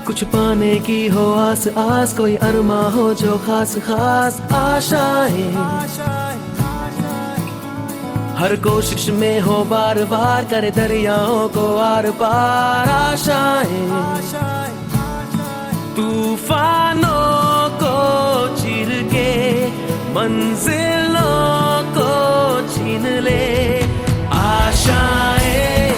कुछ पाने की हो आस आस, कोई अरमा हो जो खास खास आशाएं, हर कोशिश में हो बार बार, करे दरियाओं को आर पार आशाएं, तूफानों को चीर के मंजिलों को छीन ले आशाएं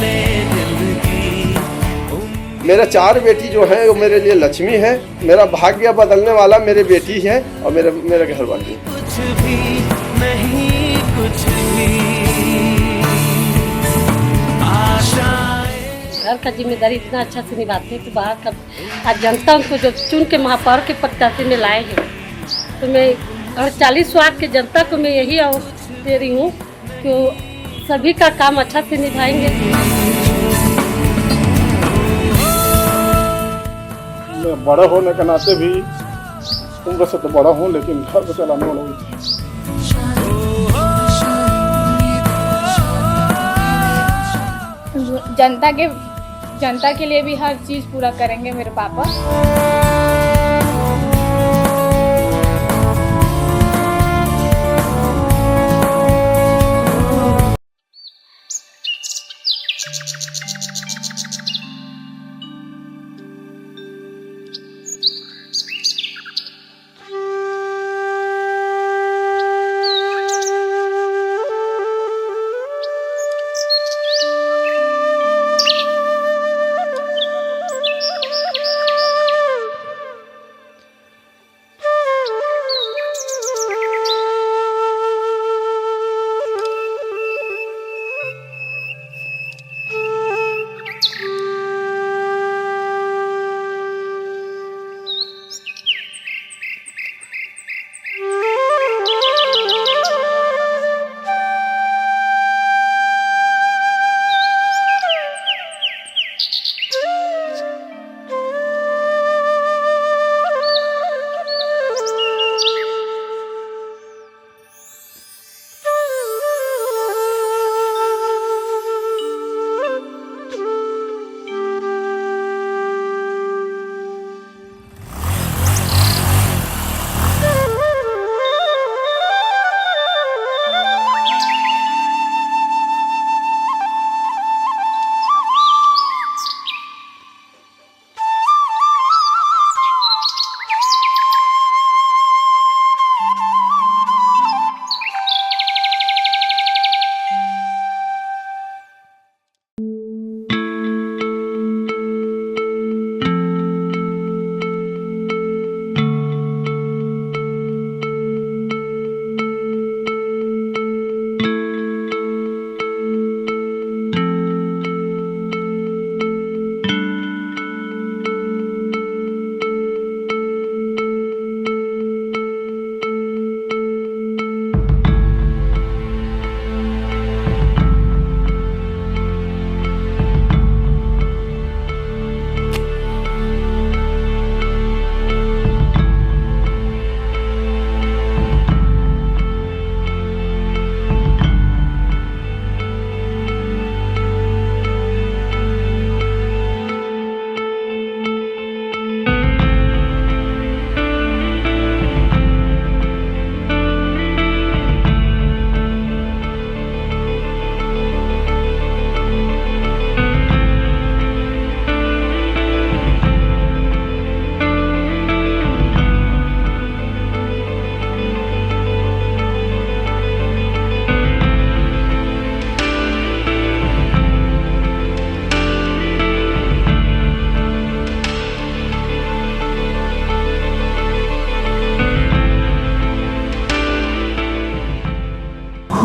ले दिल की। मेरा 4 बेटी जो है वो मेरे लिए लक्ष्मी है। मेरा भाग्य बदलने वाला मेरे बेटी है और मेरे घर वाली। कुछ भी नहीं, कुछ भी आशाएं। घर का जिम्मेदारी इतना अच्छा से निभाते हैं कि बाहर का आज जनता उनको जो चुन के महापौर के प्रत्याशी में लाए हैं, तो मैं 40 वार्ड के जनता को मैं यही दे रही हूँ कि सभी का काम अच्छा से निभाएंगे। मैं बड़ा होने के नाते भी उम्र से तो बड़ा हूँ, लेकिन घर को चलाने वाला भी जनता के लिए भी हर चीज़ पूरा करेंगे मेरे पापा।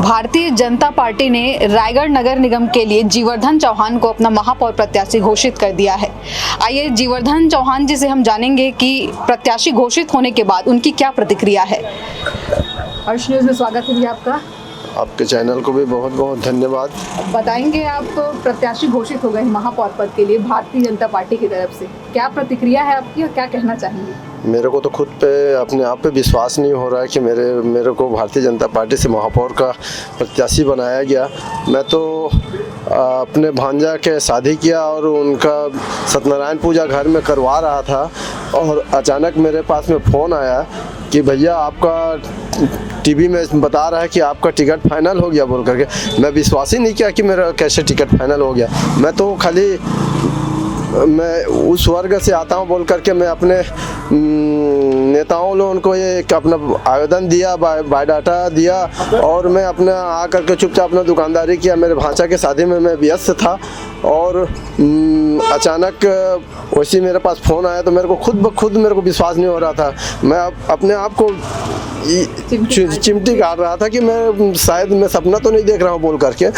भारतीय जनता पार्टी ने रायगढ़ नगर निगम के लिए जीवर्धन चौहान को अपना महापौर प्रत्याशी घोषित कर दिया है। आइए जीवर्धन चौहान जी से हम जानेंगे कि प्रत्याशी घोषित होने के बाद उनकी क्या प्रतिक्रिया है। अर्श न्यूज़ में स्वागत है आपका। आपके चैनल को भी बहुत बहुत धन्यवाद। बताएंगे, आप प्रत्याशी घोषित हो गए महापौर पद के लिए भारतीय जनता पार्टी की तरफ से, क्या प्रतिक्रिया है आपकी और क्या कहना चाहेंगे? मेरे को तो खुद पे अपने आप पे विश्वास नहीं हो रहा है कि मेरे को भारतीय जनता पार्टी से महापौर का प्रत्याशी बनाया गया। मैं तो अपने भांजा के शादी किया और उनका सत्यनारायण पूजा घर में करवा रहा था और अचानक मेरे पास में फ़ोन आया कि भैया आपका टीवी में बता रहा है कि आपका टिकट फाइनल हो गया बोल करके। मैं विश्वास ही नहीं किया कि मेरा कैसे टिकट फाइनल हो गया। मैं तो खाली मैं उस वर्ग से आता हूँ बोल करके मैं अपने नेताओं लोगों को ये एक अपना आवेदन दिया, बायोडाटा दिया और मैं अपना आ करके चुपचाप अपना दुकानदारी किया। मेरे भांजा के शादी में मैं व्यस्त था और अचानक वैसे मेरे पास फ़ोन आया तो मेरे को खुद मेरे को विश्वास नहीं हो रहा था। मैं अपने आप को चिमटी काट रहा था कि मैं शायद मैं सपना तो नहीं देख रहा हूँ बोल करके।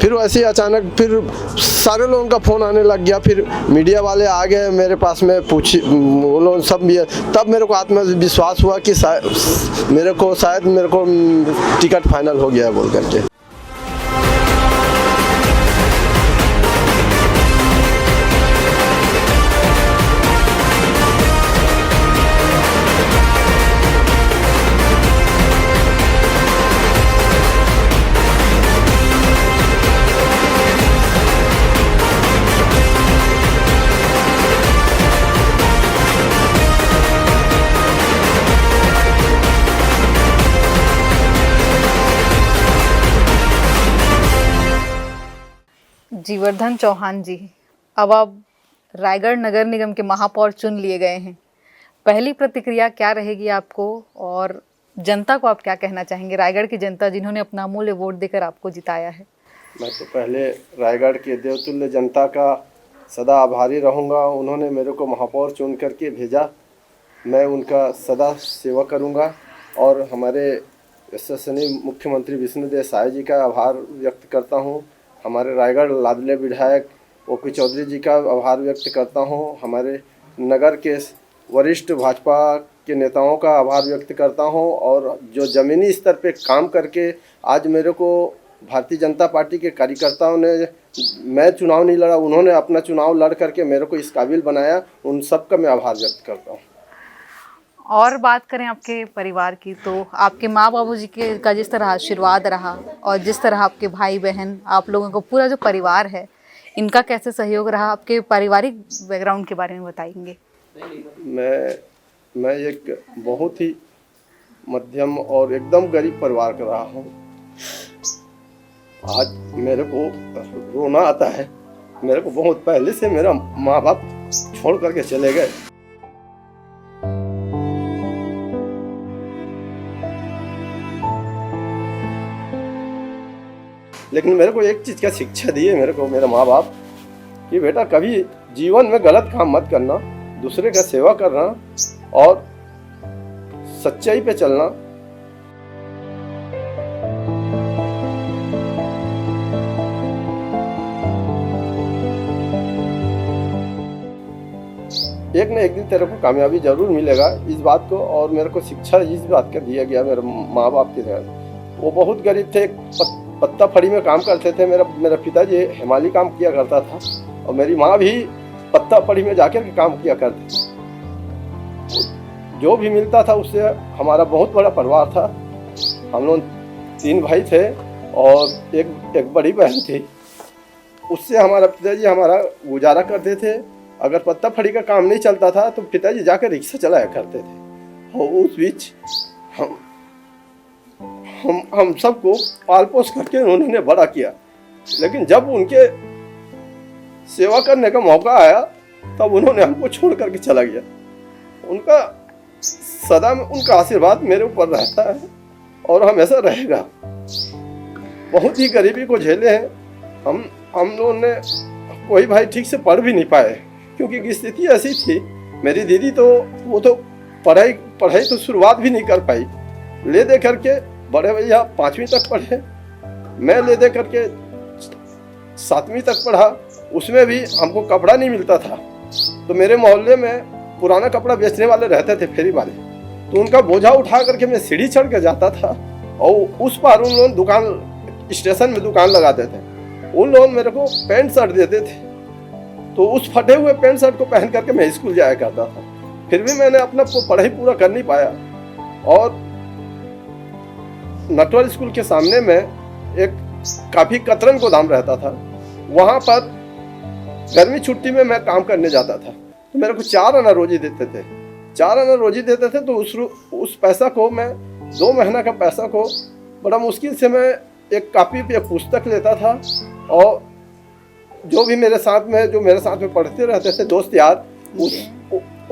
फिर वैसे अचानक फिर सारे लोगों का फ़ोन आने लग गया, फिर मीडिया वाले आ गए मेरे पास में वो लोग सब भी, तब मेरे को आत्मविश्वास हुआ कि मेरे को टिकट फाइनल हो गया है बोल करके। जीवर्धन चौहान जी, अब आप रायगढ़ नगर निगम के महापौर चुन लिए गए हैं। पहली प्रतिक्रिया क्या रहेगी आपको और जनता को आप क्या कहना चाहेंगे, रायगढ़ की जनता जिन्होंने अपना अमूल्य वोट देकर आपको जिताया है? मैं तो पहले रायगढ़ के देवतुल्य जनता का सदा आभारी रहूँगा। उन्होंने मेरे को महापौर चुन करके भेजा, मैं उनका सदा सेवा करूँगा और हमारे यशस्वी मुख्यमंत्री विष्णुदेव साय जी का आभार व्यक्त करता हूँ। हमारे रायगढ़ लाडले विधायक ओपी चौधरी जी का आभार व्यक्त करता हूँ। हमारे नगर के वरिष्ठ भाजपा के नेताओं का आभार व्यक्त करता हूँ और जो ज़मीनी स्तर पे काम करके आज मेरे को भारतीय जनता पार्टी के कार्यकर्ताओं ने, मैं चुनाव नहीं लड़ा, उन्होंने अपना चुनाव लड़ करके मेरे को इस काबिल बनाया, उन सब का मैं आभार व्यक्त करता हूँ। और बात करें आपके परिवार की तो आपके माँ बाबूजी का जिस तरह आशीर्वाद रहा और जिस तरह आपके भाई बहन, आप लोगों को पूरा जो परिवार है, इनका कैसे सहयोग रहा? आपके पारिवारिक बैकग्राउंड के बारे में बताएंगे। मैं एक बहुत ही मध्यम और एकदम गरीब परिवार का रहा हूँ। आज मेरे को रोना आता है। मेरे को बहुत पहले से मेरा माँ बाप छोड़ करके चले गए। लेकिन मेरे को एक चीज़ का शिक्षा दी है मेरे को मेरे माँ बाप कि बेटा कभी जीवन में गलत काम मत करना, दूसरे का सेवा करना और सच्चाई पे चलना। एक न एक दिन तेरे को कामयाबी जरूर मिलेगा, इस बात को। और मेरे को शिक्षा इस बात का दिया गया मेरे माँ बाप की तरह। वो बहुत गरीब थे, पत्ता फड़ी में काम करते थे। मेरा पिताजी हिमालय काम किया करता था और मेरी माँ भी पत्ता फड़ी में जाकर के काम किया करती थी। जो भी मिलता था उससे हमारा बहुत बड़ा परिवार था। हम लोग 3 भाई थे और एक बड़ी बहन थी। उससे हमारा पिताजी हमारा गुजारा करते थे। अगर पत्ता फड़ी का काम नहीं चलता था तो पिताजी जाकर रिक्शा चलाया करते थे। और उस बीच हम सबको पाल पोस करके उन्होंने बड़ा किया। लेकिन जब उनके सेवा करने का मौका आया तब उन्होंने हमको छोड़ करके चला गया। उनका सदा में उनका आशीर्वाद मेरे ऊपर रहता है और हमेशा रहेगा। बहुत ही गरीबी को झेले हैं हम लोगों ने। कोई भाई ठीक से पढ़ भी नहीं पाए क्योंकि स्थिति ऐसी थी। मेरी दीदी तो वो तो पढ़ाई तो शुरुआत भी नहीं कर पाई। ले दे करके बड़े भैया 5वीं तक पढ़े, मैं ले दे करके 7वीं तक पढ़ा। उसमें भी हमको कपड़ा नहीं मिलता था तो मेरे मोहल्ले में पुराना कपड़ा बेचने वाले रहते थे, फेरी वाले। तो उनका बोझा उठा करके मैं सीढ़ी चढ़ के जाता था और उस पार उन लोग दुकान, स्टेशन में दुकान लगाते थे। उन लोग मेरे को पैंट शर्ट देते थे तो उस फटे हुए पैंट शर्ट को पहन करके मैं स्कूल जाया करता था। फिर भी मैंने अपना पढ़ाई पूरा कर नहीं पाया। और नटवर स्कूल के सामने में एक काफ़ी कतरन गोदाम रहता था, वहाँ पर गर्मी छुट्टी में मैं काम करने जाता था। तो मेरे को 4 आना रोजी देते थे, 4 आना रोजी देते थे। तो उस पैसा को मैं 2 महीना का पैसा को बड़ा मुश्किल से मैं एक कॉपी पे एक पुस्तक लेता था, और जो भी मेरे साथ में पढ़ते रहते थे दोस्त यार,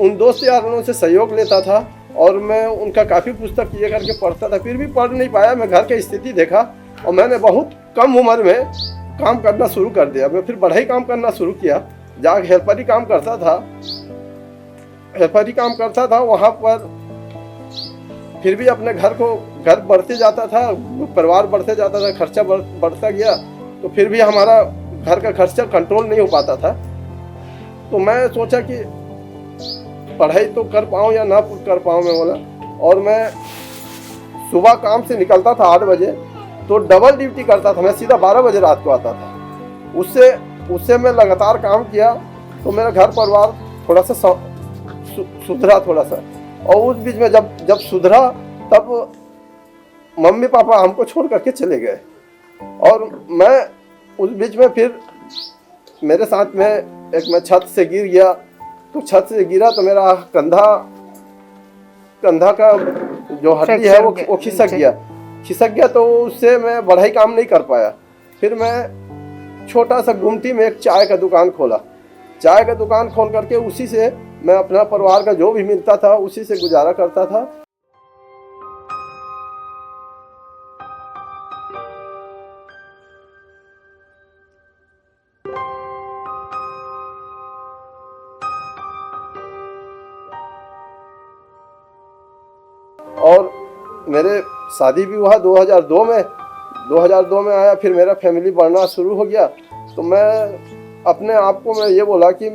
उन दोस्त यारों से सहयोग लेता था और मैं उनका काफ़ी पुस्तक ये करके पढ़ता था। फिर भी पढ़ नहीं पाया। मैं घर की स्थिति देखा और मैंने बहुत कम उम्र में काम करना शुरू कर दिया। मैं फिर बढ़ई काम करना शुरू किया, जाके हेल्परी काम करता था वहाँ पर। फिर भी अपने घर बढ़ते जाता था, परिवार बढ़ते जाता था, खर्चा बढ़ता गया। तो फिर भी हमारा घर का खर्चा कंट्रोल नहीं हो पाता था। तो मैं सोचा कि पढ़ाई तो कर पाऊँ या ना कर पाऊँ, मैं बोला। और मैं सुबह काम से निकलता था 8 बजे, तो डबल ड्यूटी करता था। मैं सीधा 12 बजे रात को आता था। उससे मैं लगातार काम किया, तो मेरा घर परिवार थोड़ा सा सुधरा थोड़ा सा। और उस बीच में जब सुधरा, तब मम्मी पापा हमको छोड़ करके चले गए। और मैं उस बीच में फिर मेरे साथ में मैं छत से गिर गया। तो छत से गिरा तो मेरा कंधा का जो हड्डी है वो खिसक गया। तो उससे मैं बढ़ाई काम नहीं कर पाया। फिर मैं छोटा सा गुमटी में एक चाय का दुकान खोला। चाय का दुकान खोल करके उसी से मैं अपना परिवार का जो भी मिलता था उसी से गुजारा करता था। और मेरे शादी भी हुआ 2002 में आया। फिर मेरा फैमिली बढ़ना शुरू हो गया। तो मैं अपने आप को मैं ये बोला कि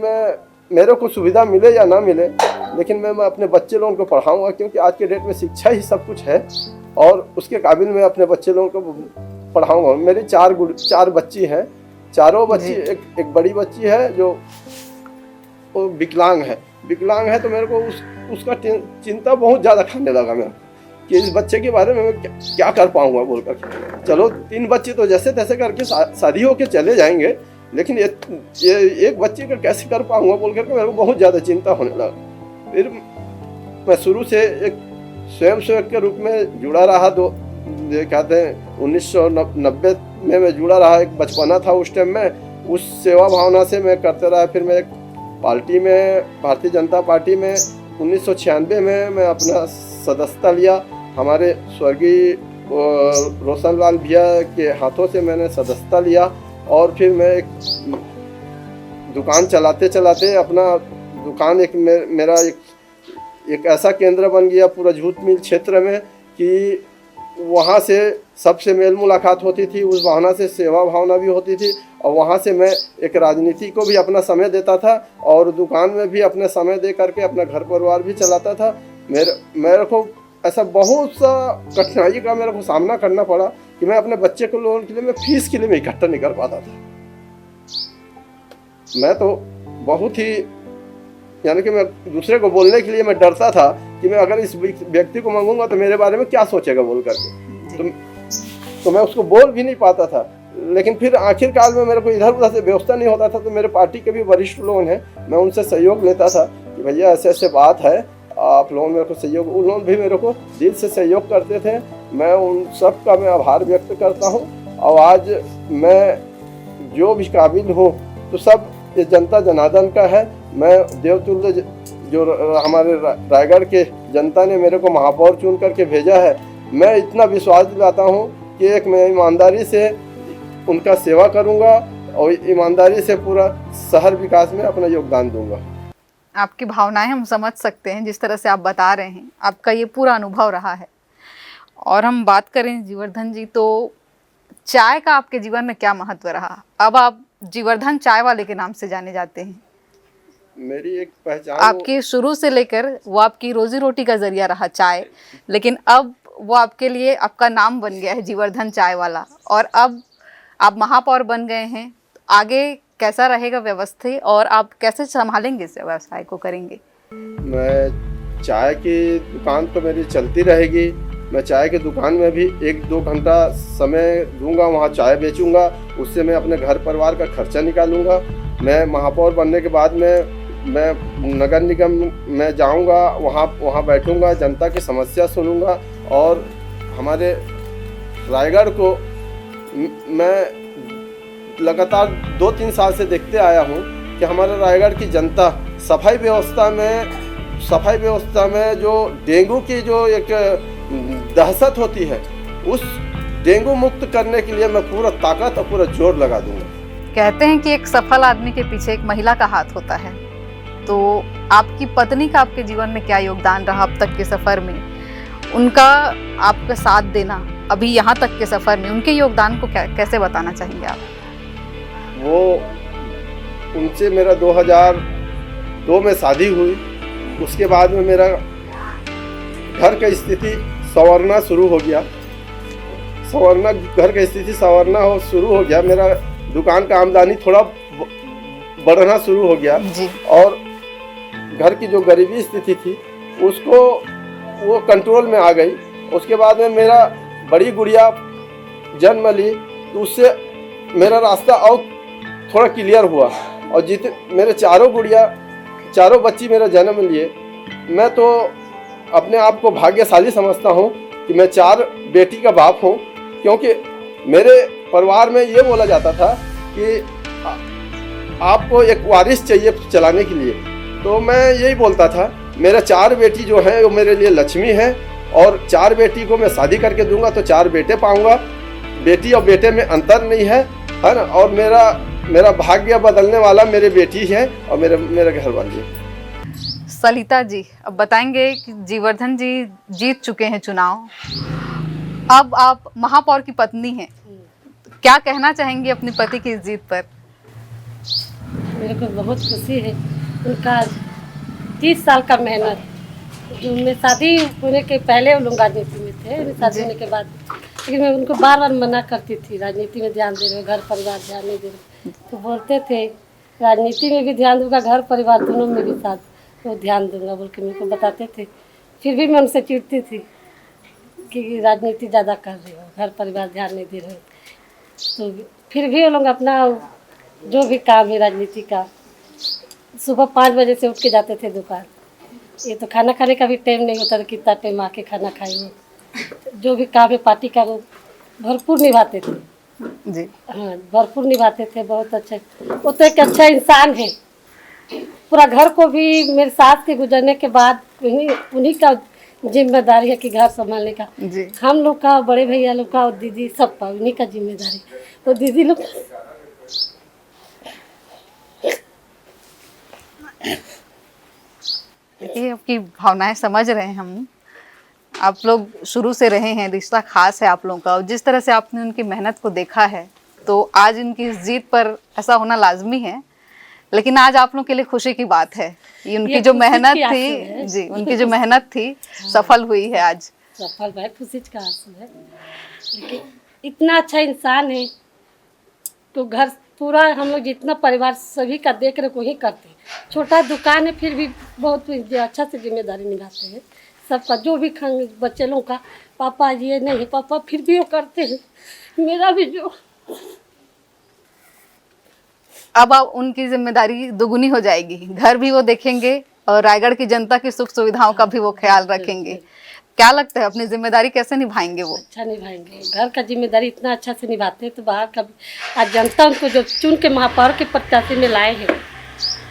मेरे को सुविधा मिले या ना मिले, लेकिन मैं अपने बच्चे लोगों को पढ़ाऊंगा, क्योंकि आज के डेट में शिक्षा ही सब कुछ है। और उसके काबिल मैं अपने बच्चे लोगों को पढ़ाऊंगा। मेरी 4 बच्ची हैं। चारों बच्ची, एक बड़ी बच्ची है जो विकलांग है। तो मेरे को उसका चिंता बहुत ज़्यादा खाने लगा मैं कि इस बच्चे के बारे में मैं क्या कर पाऊंगा बोल कर। चलो 3 बच्चे तो जैसे तैसे करके शादी होके चले जाएंगे, लेकिन ये एक बच्चे का कैसे कर पाऊंगा बोल करके मेरे को बहुत ज़्यादा चिंता होने लगा। फिर मैं शुरू से एक स्वयंसेवक के रूप में जुड़ा रहा। कहते हैं 1990 में मैं जुड़ा रहा। एक बचपना था उस टाइम में, उस सेवा भावना से मैं करते रहा। फिर मैं एक पार्टी में, भारतीय जनता पार्टी में 1996 में मैं अपना सदस्यता लिया। हमारे स्वर्गीय रोशनलाल भैया के हाथों से मैंने सदस्यता लिया। और फिर मैं एक दुकान चलाते अपना दुकान मेरा एक ऐसा केंद्र बन गया पूरा जूट मिल क्षेत्र में कि वहाँ से सबसे मेल मुलाकात होती थी। उस भावना से सेवा भावना भी होती थी। और वहाँ से मैं एक राजनीति को भी अपना समय देता था और दुकान में भी अपने समय दे करके अपना घर परिवार भी चलाता था। मेरे को ऐसा बहुत सा कठिनाई का मेरे को सामना करना पड़ा कि मैं अपने बच्चे को लोन के लिए मैं फीस के लिए मैं इकट्ठा नहीं कर पाता था। मैं तो बहुत ही, यानी कि मैं दूसरे को बोलने के लिए मैं डरता था कि मैं अगर इस व्यक्ति को मांगूंगा तो मेरे बारे में क्या सोचेगा बोल करके। तो मैं उसको बोल भी नहीं पाता था। लेकिन फिर आखिरकार में मेरे को इधर उधर से व्यवस्था नहीं होता था। तो मेरे पार्टी के भी वरिष्ठ लोग हैं, मैं उनसे सहयोग लेता था कि भैया ऐसे बात है, आप लोगों मेरे को सहयोग। उन लोग भी मेरे को दिल से सहयोग करते थे। मैं उन सब का मैं आभार व्यक्त करता हूँ। और आज मैं जो भी काबिल हूँ तो सब ये जनता जनार्दन का है। मैं देवतुल्य जो हमारे रायगढ़ के जनता ने मेरे को महापौर चुन करके भेजा है, मैं इतना विश्वास दिलाता हूँ कि एक मैं ईमानदारी से उनका सेवा करूँगा और ईमानदारी से पूरा शहर विकास में अपना योगदान दूंगा। आपकी भावनाएं हम समझ सकते हैं, जिस तरह से आप बता रहे हैं आपका ये पूरा अनुभव रहा है। और हम बात करें जीवर्धन जी, तो चाय का आपके जीवन में क्या महत्व रहा? अब आप जीवर्धन चाय वाले के नाम से जाने जाते हैं। मेरी एक पहचान आपकी शुरू से लेकर वो आपकी रोजी रोटी का जरिया रहा चाय, लेकिन अब वो आपके लिए आपका नाम बन गया है जीवर्धन चाय वाला। और अब आप महापौर बन गए हैं। आगे कैसा रहेगा व्यवस्था और आप कैसे संभालेंगे इस व्यवसाय को करेंगे? मैं चाय की दुकान तो मेरी चलती रहेगी। मैं चाय की दुकान में भी 1-2 घंटा समय दूंगा, वहाँ चाय बेचूंगा, उससे मैं अपने घर परिवार का खर्चा निकालूंगा। मैं महापौर बनने के बाद मैं नगर निगम में जाऊंगा, वहाँ बैठूंगा, जनता की समस्या सुनूंगा। और हमारे रायगढ़ को मैं लगातार 2-3 साल से देखते आया हूँ कि हमारे रायगढ़ की जनता सफाई व्यवस्था में जो डेंगू की जो एक दहशत होती है, उस डेंगू मुक्त करने के लिए मैं पूरा ताकत और पूरा जोर लगा दूंगा। कहते हैं कि एक सफल आदमी के पीछे एक महिला का हाथ होता है, तो आपकी पत्नी का आपके जीवन में क्या योगदान रहा अब तक के सफर में? उनका आपका साथ देना अभी यहाँ तक के सफर में, उनके योगदान को कैसे बताना चाहेंगे आप? वो उनसे मेरा 2002 में शादी हुई। उसके बाद में मेरा घर का स्थिति संवरना शुरू हो गया। घर का स्थिति संवरना शुरू हो गया। मेरा दुकान का आमदनी थोड़ा बढ़ना शुरू हो गया जी। और घर की जो गरीबी स्थिति थी उसको वो कंट्रोल में आ गई। उसके बाद में मेरा बड़ी गुड़िया जन्म ली, तो उससे मेरा रास्ता और थोड़ा क्लियर हुआ। और मेरे चारों बच्ची मेरा जन्म लिए। मैं तो अपने आप को भाग्यशाली समझता हूँ कि मैं 4 बेटी का बाप हूँ, क्योंकि मेरे परिवार में ये बोला जाता था कि आपको एक वारिस चाहिए चलाने के लिए। तो मैं यही बोलता था, मेरा 4 बेटी जो है वो मेरे लिए लक्ष्मी है, और 4 बेटी को मैं शादी करके दूंगा तो 4 बेटे पाऊंगा। बेटी और बेटे में अंतर नहीं है ना। और मेरा भाग्य बदलने वाला मेरे बेटी है और मेरे घर वाली है। सलिता जी, अब बताएंगे कि जीवर्धन जी जीत चुके हैं चुनाव, अब आप महापौर की पत्नी हैं, क्या कहना चाहेंगी अपने पति की इस जीत पर? मेरे को बहुत खुशी है। उनका 30 साल का मेहनत, जो मैं शादी होने के पहले वो लोग राजनीति में थे, शादी होने के बाद, लेकिन मैं उनको बार बार मना करती थी, राजनीति में ध्यान दे रहे हो, घर परिवार ध्यान नहीं दे रहे। तो बोलते थे राजनीति में भी ध्यान दूंगा, घर परिवार दोनों में भी साथ वो ध्यान दूंगा बोल के मेरे को बताते थे। फिर भी मैं उनसे चिढ़ती थी कि राजनीति ज़्यादा कर रही हो, घर परिवार ध्यान नहीं दे रहे हो। तो फिर भी वो लोग अपना जो भी काम है राजनीति का, सुबह 5 बजे से उठ के जाते थे दुकान। ये तो खाना खाने का भी टाइम नहीं होता था, कितना टाइम आके खाना खाए वो। जो भी काम है पार्टी का वो भरपूर निभाते थे जी। हाँ, भरपूर निभाते थे, बहुत अच्छे। वो तो एक अच्छा इंसान है। पूरा घर को भी मेरे सास के गुजरने के बाद उन्हीं का जिम्मेदारी है कि घर संभालने का जी। हम लोग का, बड़े भैया लोग का और दीदी सबका उन्हीं का जिम्मेदारी। वो दीदी लोग ये आपकी भावनाएं समझ रहे हैं हम। आप लोग शुरू से रहे हैं, रिश्ता खास है आप लोगों का, और जिस तरह से आपने उनकी मेहनत को देखा है तो आज इनकी इस जीत पर ऐसा होना लाजमी है। लेकिन आज आप लोगों के लिए खुशी की बात है, ये उनकी जो मेहनत थी जी, उनकी जो मेहनत थी सफल हुई है आज। सफल भाई, खुशी का आंसू है। लेकिन इतना अच्छा इंसान है तो घर पूरा हम लोग जितना परिवार सभी का देख रेख वही करते हैं। छोटा दुकान है फिर भी बहुत अच्छा से जिम्मेदारी निभाते हैं सबका। जो भी बच्चे लोग का पापा ये नहीं पापा, फिर भी वो करते हैं। मेरा भी जो अब उनकी जिम्मेदारी दुगुनी हो जाएगी, घर भी वो देखेंगे और रायगढ़ की जनता की सुख सुविधाओं का भी वो ख्याल रखेंगे। क्या लगता है अपनी जिम्मेदारी कैसे निभाएंगे वो? अच्छा निभाएंगे, घर का जिम्मेदारी इतना अच्छा से निभाते हैं तो बाहर का भी। आज जनता उनको जो चुन के महापौर के प्रत्याशी में लाए हैं,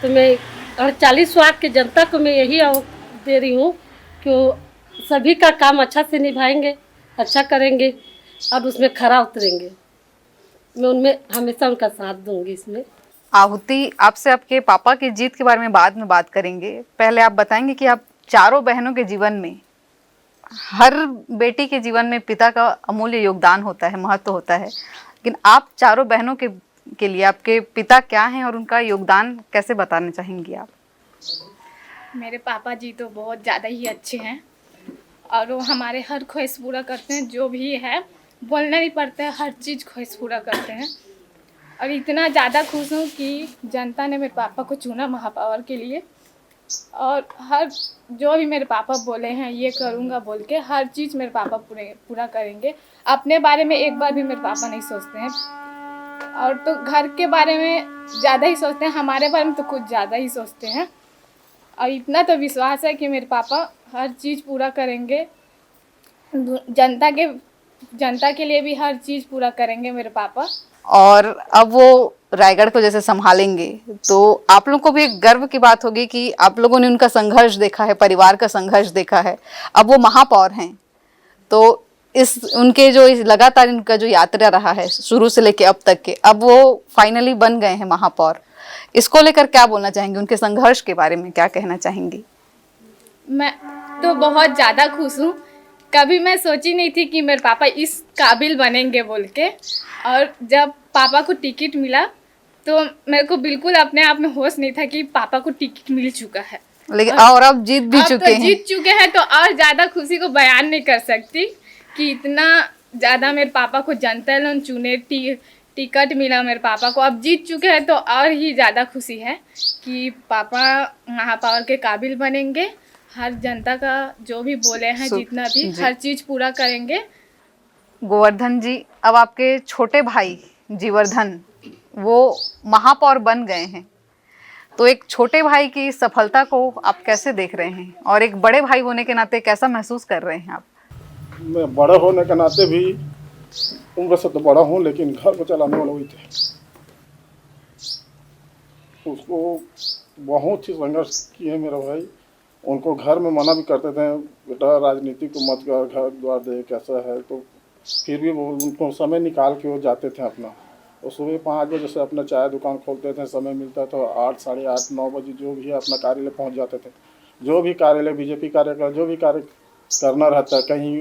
तो मैं 48 वार्ड के जनता को मैं यही दे रही हूँ कि वो सभी का काम अच्छा से निभाएंगे, अच्छा करेंगे और उसमें खरा उतरेंगे। मैं उनमें हमेशा उनका साथ दूंगी। इसमें आहुति, आपसे आपके पापा की जीत के बारे में बाद में बात करेंगे। पहले आप बताएंगे कि आप चारों बहनों के जीवन में, हर बेटी के जीवन में पिता का अमूल्य योगदान होता है, महत्व होता है, लेकिन आप चारों बहनों के लिए आपके पिता क्या हैं और उनका योगदान कैसे बताना चाहेंगी आप? मेरे पापा जी तो बहुत ज़्यादा ही अच्छे हैं और वो हमारे हर ख्वाहिश पूरा करते हैं। जो भी है बोलना नहीं पड़ता है, हर चीज़ ख्वाहिश पूरा करते हैं। और इतना ज़्यादा खुश हूँ कि जनता ने मेरे पापा को चुना महापौर के लिए। और हर जो भी मेरे पापा बोले हैं ये करूँगा बोल के हर चीज़ मेरे पापा पूरा करेंगे। अपने बारे में एक बार भी मेरे पापा नहीं सोचते हैं, और तो घर के बारे में ज़्यादा ही सोचते हैं, हमारे बारे में तो कुछ ज़्यादा ही सोचते हैं। और इतना तो विश्वास है कि मेरे पापा हर चीज़ पूरा करेंगे, जनता के लिए भी हर चीज़ पूरा करेंगे मेरे पापा। और अब वो रायगढ़ को जैसे संभालेंगे तो आप लोगों को भी एक गर्व की बात होगी कि आप लोगों ने उनका संघर्ष देखा है, परिवार का संघर्ष देखा है। अब वो महापौर हैं, तो इस उनके जो लगातार इनका जो यात्रा रहा है शुरू से लेके अब तक के, अब वो फाइनली बन गए हैं महापौर। इसको लेकर क्या बोलना चाहेंगे, उनके संघर्ष के बारे में क्या कहना चाहेंगी? मैं तो बहुत ज़्यादा खुश हूँ। कभी मैं सोची नहीं थी कि मेरे पापा इस काबिल बनेंगे बोल के, और जब पापा को टिकट मिला तो मेरे को बिल्कुल अपने आप में होश नहीं था कि पापा को टिकट मिल चुका है। लेकिन और अब जीत भी चुके हैं। जीत चुके हैं तो और ज़्यादा खुशी को बयान नहीं कर सकती कि इतना ज़्यादा मेरे पापा को जनता लोग चुने, टिकट मिला मेरे पापा को। अब जीत चुके हैं तो और ही ज़्यादा खुशी है कि पापा महापौर के काबिल बनेंगे। हर जनता का जो भी बोले हैं जितना भी हर चीज़ पूरा करेंगे। गोवर्धन जी, अब आपके छोटे भाई जीवर्धन वो महापौर बन गए हैं, तो एक छोटे भाई की सफलता को आप कैसे देख रहे हैं, और एक बड़े भाई होने के नाते कैसा महसूस कर रहे हैं आप? मैं बड़ा होने के नाते भी उम्र से तो बड़ा हूँ, लेकिन घर को चलाने वाले वही थे। उसको बहुत ही संघर्ष किए मेरा भाई। उनको घर में मना भी करते थे, बेटा राजनीति को मत कर, घर द्वार दे, कैसा है, तो फिर भी वो उनको समय निकाल के वो जाते थे अपना। और सुबह 5 बजे से अपना चाय दुकान खोलते थे, समय मिलता तो 8, साढ़े 8, 9 बजे जो भी है अपना कार्यालय पहुंच जाते थे। जो भी कार्यालय बीजेपी कार्यालय जो भी कार्य करना रहता है, कहीं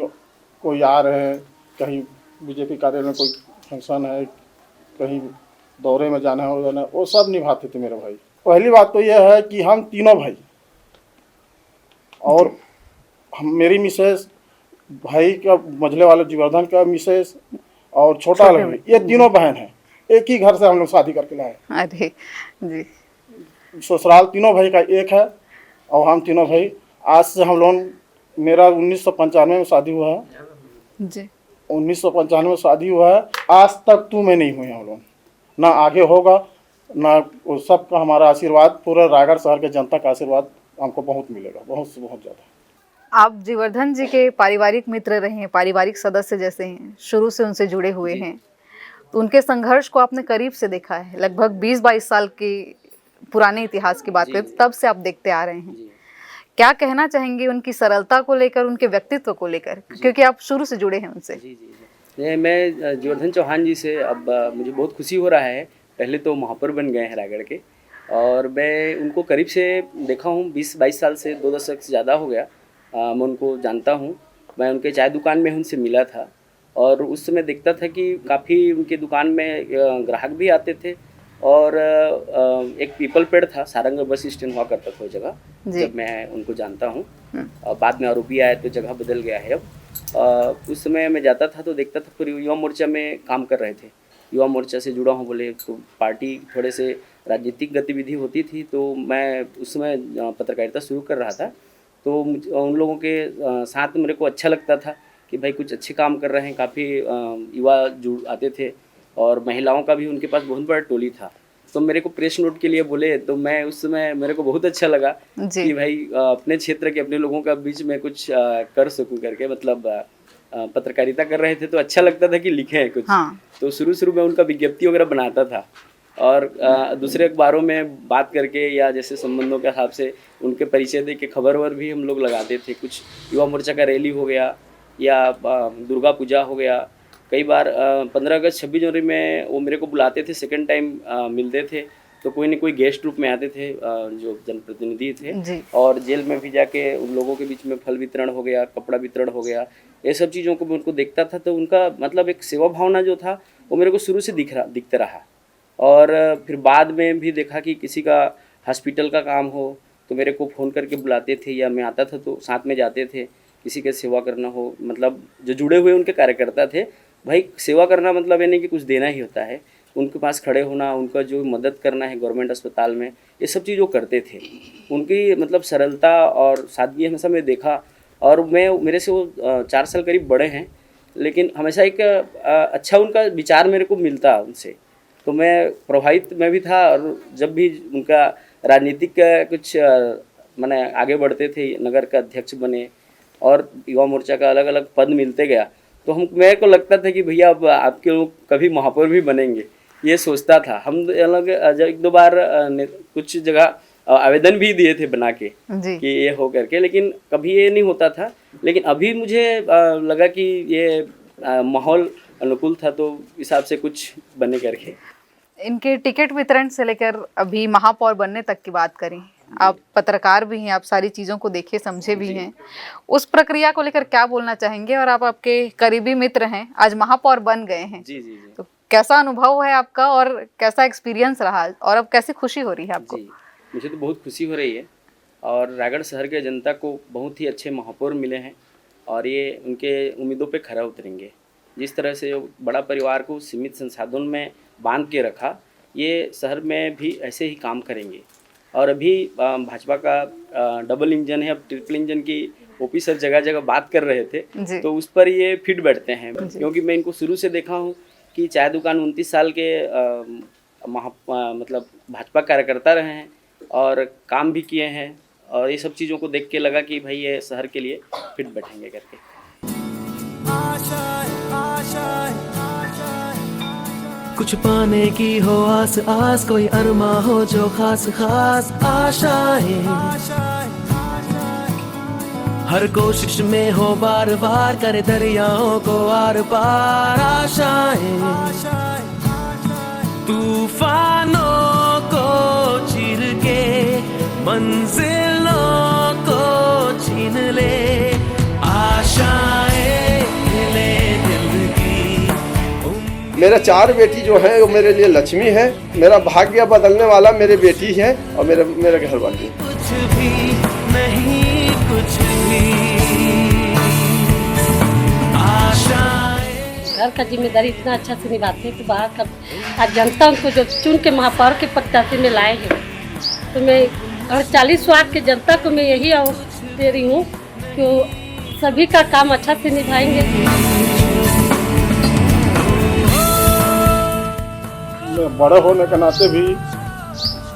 कोई आ रहे हैं, कहीं बीजेपी कार्यालय में कोई फंक्शन है, कहीं दौरे में जाना है, वो सब निभाते थे मेरे भाई। पहली बात तो यह है कि हम तीनों भाई और मेरी मिसेस, भाई का मझले वाले जीवर्धन का मिसेस और छोटा वाला भाई, ये तीनों बहन हैं। एक ही घर से हम लोग शादी करके लाए। अरे जी, ससुराल तीनों भाई का एक है और हम तीनों भाई। आज से हम लोग, मेरा 1995 में शादी हुआ है जी, 1995 में शादी हुआ है। आज तक तू में नहीं हुए हम लोग, ना आगे होगा ना। सबका हमारा आशीर्वाद, पूरे रायगढ़ शहर के जनता का आशीर्वाद हमको बहुत मिलेगा, बहुत से बहुत ज़्यादा। आप जीवर्धन जी के पारिवारिक मित्र रहे हैं, पारिवारिक सदस्य जैसे हैं, शुरू से उनसे जुड़े हुए हैं, तो उनके संघर्ष को आपने करीब से देखा है। लगभग 20-22 साल के पुराने इतिहास की बात करें तब से आप देखते आ रहे हैं। क्या कहना चाहेंगे उनकी सरलता को लेकर, उनके व्यक्तित्व को लेकर, क्योंकि आप शुरू से जुड़े हैं उनसे? जी, मैं जीवर्धन चौहान जी से अब मुझे बहुत खुशी हो रहा है। पहले तो महापौर बन गए हैं रायगढ़ के, और मैं उनको करीब से देखा हूँ 20-22 साल से, 2 दशक से ज़्यादा हो गया। मैं उनको जानता हूँ। मैं उनके चाय दुकान में उनसे मिला था, और उस समय देखता था कि काफ़ी उनके दुकान में ग्राहक भी आते थे। और एक पीपल पेड़ था, सारंग बस स्टैंड हुआ करता था वो जगह, जब मैं उनको जानता हूँ। बाद में आरोपी आए तो जगह बदल गया है अब। उस समय मैं जाता था तो देखता था पूरी युवा मोर्चा में काम कर रहे थे। युवा मोर्चा से जुड़ा हूँ बोले तो पार्टी थोड़े से राजनीतिक गतिविधि होती थी, तो मैं उस समय पत्रकारिता शुरू कर रहा था। तो उन लोगों के साथ मेरे को अच्छा लगता था कि भाई कुछ अच्छे काम कर रहे हैं। काफ़ी युवा जुड़ आते थे, और महिलाओं का भी उनके पास बहुत बड़ा टोली था। तो मेरे को प्रेस नोट के लिए बोले, तो मैं उस समय मेरे को बहुत अच्छा लगा कि भाई अपने क्षेत्र के अपने लोगों का बीच में कुछ कर सकूं करके, मतलब पत्रकारिता कर रहे थे तो अच्छा लगता था कि लिखे हैं कुछ। हाँ। तो शुरू में उनका विज्ञप्ति वगैरह बनाता था, और दूसरे अखबारों में बात करके या जैसे संबंधों के हिसाब से उनके परिचय दे के खबर भी हम लोग लगाते थे। कुछ युवा मोर्चा का रैली हो गया या दुर्गा पूजा हो गया। कई बार 15 अगस्त 26 जनवरी में वो मेरे को बुलाते थे, सेकंड टाइम मिलते थे, तो कोई न कोई गेस्ट रूप में आते थे जो जनप्रतिनिधि थे। और जेल में भी जाके उन लोगों के बीच में फल वितरण हो गया, कपड़ा वितरण हो गया, ये सब चीज़ों को मैं उनको देखता था। तो उनका मतलब एक सेवा भावना जो था वो मेरे को शुरू से दिखता रहा। और फिर बाद में भी देखा कि किसी का हॉस्पिटल का काम हो तो मेरे को फ़ोन करके बुलाते थे, या मैं आता था तो साथ में जाते थे। किसी के सेवा करना हो, मतलब जो जुड़े हुए उनके कार्यकर्ता थे, भाई सेवा करना मतलब ये नहीं कि कुछ देना ही होता है, उनके पास खड़े होना, उनका जो मदद करना है गवर्नमेंट अस्पताल में, ये सब चीज़ वो करते थे। उनकी मतलब सरलता और सादगी हमेशा मैं देखा। और मेरे से वो 4 साल करीब बड़े हैं, लेकिन हमेशा एक अच्छा उनका विचार मेरे को मिलता उनसे, तो मैं प्रभावित मैं भी था। और जब भी उनका राजनीतिक कुछ माने आगे बढ़ते थे, नगर का अध्यक्ष बने और युवा मोर्चा का अलग अलग पद मिलते गया, तो मेरे को लगता था कि भैया अब आपके लोग कभी महापौर भी बनेंगे, ये सोचता था। हम अलग जब 1-2 बार कुछ जगह आवेदन भी दिए थे बना के कि ये हो करके, लेकिन कभी ये नहीं होता था। लेकिन अभी मुझे लगा कि ये माहौल अनुकूल था, तो हिसाब से कुछ बने करके। इनके टिकट वितरण से लेकर अभी महापौर बनने तक की बात करें, आप पत्रकार भी हैं, आप सारी चीज़ों को देखे समझे भी हैं, उस प्रक्रिया को लेकर क्या बोलना चाहेंगे? और आप आपके करीबी मित्र हैं, आज महापौर बन गए हैं, जी जी जी। तो कैसा अनुभव है आपका और कैसा एक्सपीरियंस रहा और अब कैसे खुशी हो रही है आपको? जी, मुझे तो बहुत खुशी हो रही है और रायगढ़ शहर के जनता को बहुत ही अच्छे महापौर मिले हैं और ये उनके उम्मीदों पे खरा उतरेंगे। जिस तरह से बड़ा परिवार को सीमित संसाधन में बांध के रखा, ये शहर में भी ऐसे ही काम करेंगे। और अभी भाजपा का डबल इंजन है, अब ट्रिपल इंजन की ओपी सर जगह जगह बात कर रहे थे, तो उस पर ये फिट बैठते हैं। क्योंकि मैं इनको शुरू से देखा हूँ कि चाय दुकान 29 साल के मतलब भाजपा कार्यकर्ता रहे हैं और काम भी किए हैं, और ये सब चीज़ों को देख के लगा कि भाई ये शहर के लिए फिट बैठेंगे करके। कुछ पाने की हो आस आस, कोई अरमा हो जो खास खास आशाएं, हर कोशिश में हो बार बार, करे दरियाओं को आर पार आशाएं, तूफानों को चीर के मंजिलों को छीन ले, आशाएं ले दिल की। मेरा 4 बेटी जो है वो मेरे लिए लक्ष्मी है, मेरा भाग्य बदलने वाला मेरी बेटी है और मेरे घर वाली। कुछ भी नहीं, कुछ भी आशाएं। घर का जिम्मेदारी इतना अच्छा से निभाते हैं कि बाहर का आज जनता को जो चुन के महापौर के प्रत्याशी में लाए हैं, तो मैं 48 वार्ड के जनता को मैं यही दे रही हूँ कि सभी का काम अच्छा से निभाएंगे। मैं बड़ा होने के नाते भी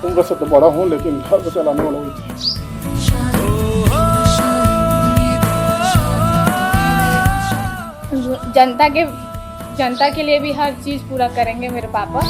उम्र से तो बड़ा हूँ, लेकिन घर को चलाने वाला वही थे। जनता के लिए भी हर चीज़ पूरा करेंगे मेरे पापा।